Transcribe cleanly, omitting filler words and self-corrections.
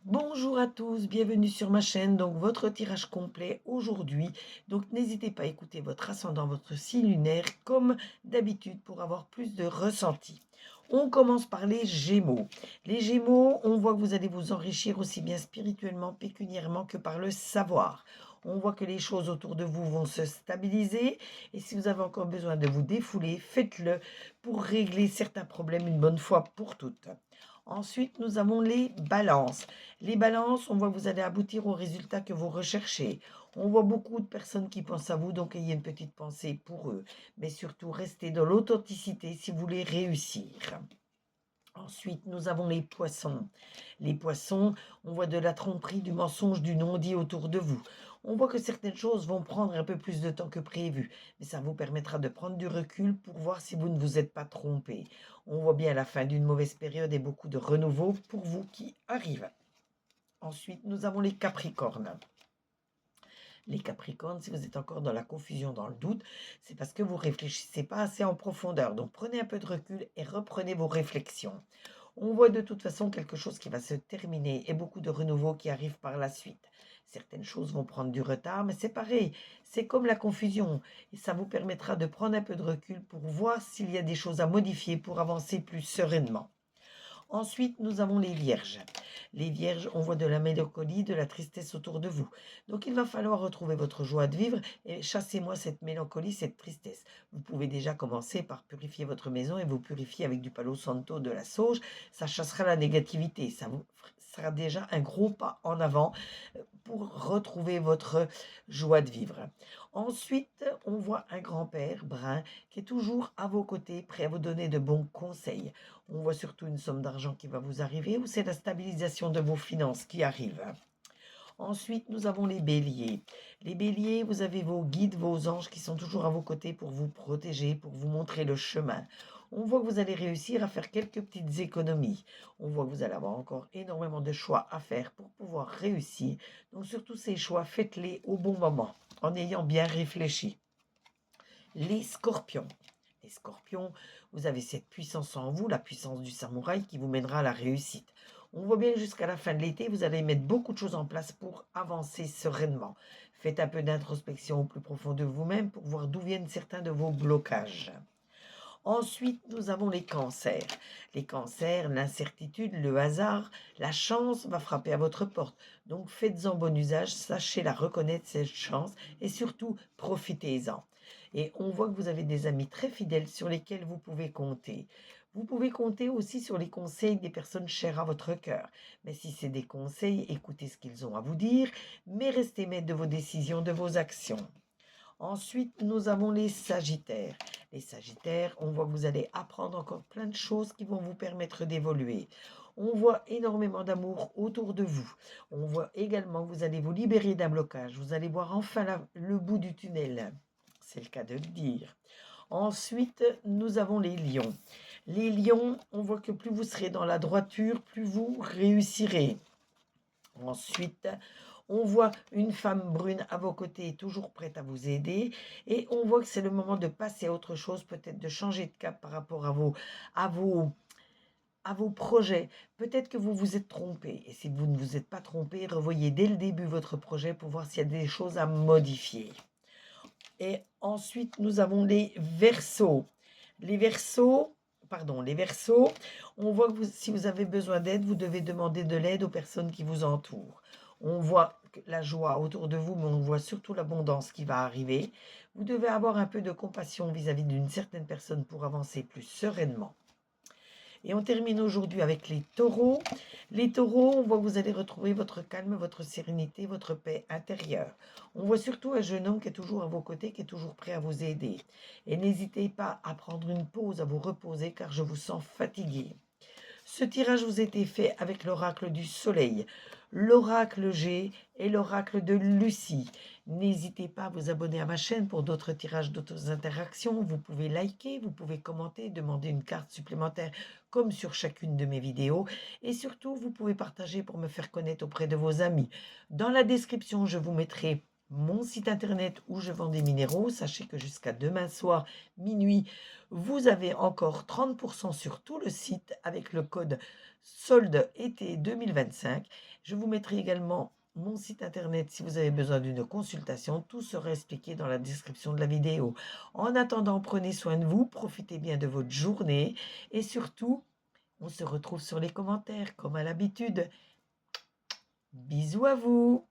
Bonjour à tous, bienvenue sur ma chaîne. Donc votre tirage complet aujourd'hui. Donc n'hésitez pas à écouter votre ascendant, votre signe lunaire comme d'habitude pour avoir plus de ressenti. On commence par les Gémeaux. Les Gémeaux, on voit que vous allez vous enrichir aussi bien spirituellement, pécuniairement que par le savoir. On voit que les choses autour de vous vont se stabiliser et si vous avez encore besoin de vous défouler, faites-le pour régler certains problèmes une bonne fois pour toutes. Ensuite, nous avons les balances. Les balances, on voit que vous allez aboutir au résultat que vous recherchez. On voit beaucoup de personnes qui pensent à vous, donc ayez une petite pensée pour eux. Mais surtout, restez dans l'authenticité si vous voulez réussir. Ensuite, nous avons les poissons. Les poissons, on voit de la tromperie, du mensonge, du non-dit autour de vous. On voit que certaines choses vont prendre un peu plus de temps que prévu, mais ça vous permettra de prendre du recul pour voir si vous ne vous êtes pas trompé. On voit bien la fin d'une mauvaise période et beaucoup de renouveau pour vous qui arrivent. Ensuite, nous avons les Capricornes. Les Capricornes, si vous êtes encore dans la confusion, dans le doute, c'est parce que vous ne réfléchissez pas assez en profondeur. Donc prenez un peu de recul et reprenez vos réflexions. On voit de toute façon quelque chose qui va se terminer et beaucoup de renouveau qui arrive par la suite. Certaines choses vont prendre du retard, mais c'est pareil, c'est comme la confusion. Et ça vous permettra de prendre un peu de recul pour voir s'il y a des choses à modifier pour avancer plus sereinement. Ensuite, nous avons les vierges. Les vierges, on voit de la mélancolie, de la tristesse autour de vous. Donc, il va falloir retrouver votre joie de vivre et chassez-moi cette mélancolie, cette tristesse. Vous pouvez déjà commencer par purifier votre maison et vous purifier avec du Palo Santo, de la sauge. Ça chassera la négativité. Ça vous sera déjà un gros pas en avant pour retrouver votre joie de vivre. Ensuite, on voit un grand-père brun qui est toujours à vos côtés, prêt à vous donner de bons conseils. On voit surtout une somme d'argent qui va vous arriver ou c'est la stabilisation de vos finances qui arrive. Ensuite, nous avons les béliers. Les béliers, vous avez vos guides, vos anges qui sont toujours à vos côtés pour vous protéger, pour vous montrer le chemin. On voit que vous allez réussir à faire quelques petites économies. On voit que vous allez avoir encore énormément de choix à faire pour pouvoir réussir. Donc surtout ces choix, faites-les au bon moment, en ayant bien réfléchi. Les scorpions. Les scorpions, vous avez cette puissance en vous, la puissance du samouraï qui vous mènera à la réussite. On voit bien que jusqu'à la fin de l'été, vous allez mettre beaucoup de choses en place pour avancer sereinement. Faites un peu d'introspection au plus profond de vous-même pour voir d'où viennent certains de vos blocages. Ensuite, nous avons les cancers. Les cancers, l'incertitude, le hasard, la chance va frapper à votre porte. Donc faites-en bon usage, sachez la reconnaître, cette chance, et surtout profitez-en. Et on voit que vous avez des amis très fidèles sur lesquels vous pouvez compter. Vous pouvez compter aussi sur les conseils des personnes chères à votre cœur. Mais si c'est des conseils, écoutez ce qu'ils ont à vous dire, mais restez maître de vos décisions, de vos actions. Ensuite, nous avons les Sagittaires. Les Sagittaires, on voit que vous allez apprendre encore plein de choses qui vont vous permettre d'évoluer. On voit énormément d'amour autour de vous. On voit également que vous allez vous libérer d'un blocage. Vous allez voir enfin le bout du tunnel. C'est le cas de le dire. Ensuite, nous avons les lions. Les lions, on voit que plus vous serez dans la droiture, plus vous réussirez. Ensuite, on voit une femme brune à vos côtés, toujours prête à vous aider. Et on voit que c'est le moment de passer à autre chose, peut-être de changer de cap par rapport à vos, à vos projets. Peut-être que vous vous êtes trompé. Et si vous ne vous êtes pas trompé, revoyez dès le début votre projet pour voir s'il y a des choses à modifier. Et ensuite, nous avons les Verseaux. Les Verseaux, pardon, les Verseaux, on voit que si vous avez besoin d'aide, vous devez demander de l'aide aux personnes qui vous entourent. On voit la joie autour de vous, mais on voit surtout l'abondance qui va arriver. Vous devez avoir un peu de compassion vis-à-vis d'une certaine personne pour avancer plus sereinement. Et on termine aujourd'hui avec les taureaux. Les taureaux, on voit que vous allez retrouver votre calme, votre sérénité, votre paix intérieure. On voit surtout un jeune homme qui est toujours à vos côtés, qui est toujours prêt à vous aider. Et n'hésitez pas à prendre une pause, à vous reposer, car je vous sens fatigué. Ce tirage vous a été fait avec l'oracle du soleil, l'oracle G et l'oracle de Lucie. N'hésitez pas à vous abonner à ma chaîne pour d'autres tirages, d'autres interactions. Vous pouvez liker, vous pouvez commenter, demander une carte supplémentaire comme sur chacune de mes vidéos. Et surtout, vous pouvez partager pour me faire connaître auprès de vos amis. Dans la description, je vous mettrai mon site internet où je vends des minéraux. Sachez que jusqu'à demain soir, minuit, vous avez encore 30% sur tout le site avec le code solde été 2025. Je vous mettrai également mon site internet si vous avez besoin d'une consultation. Tout sera expliqué dans la description de la vidéo. En attendant, prenez soin de vous, profitez bien de votre journée et surtout, on se retrouve sur les commentaires comme à l'habitude. Bisous à vous!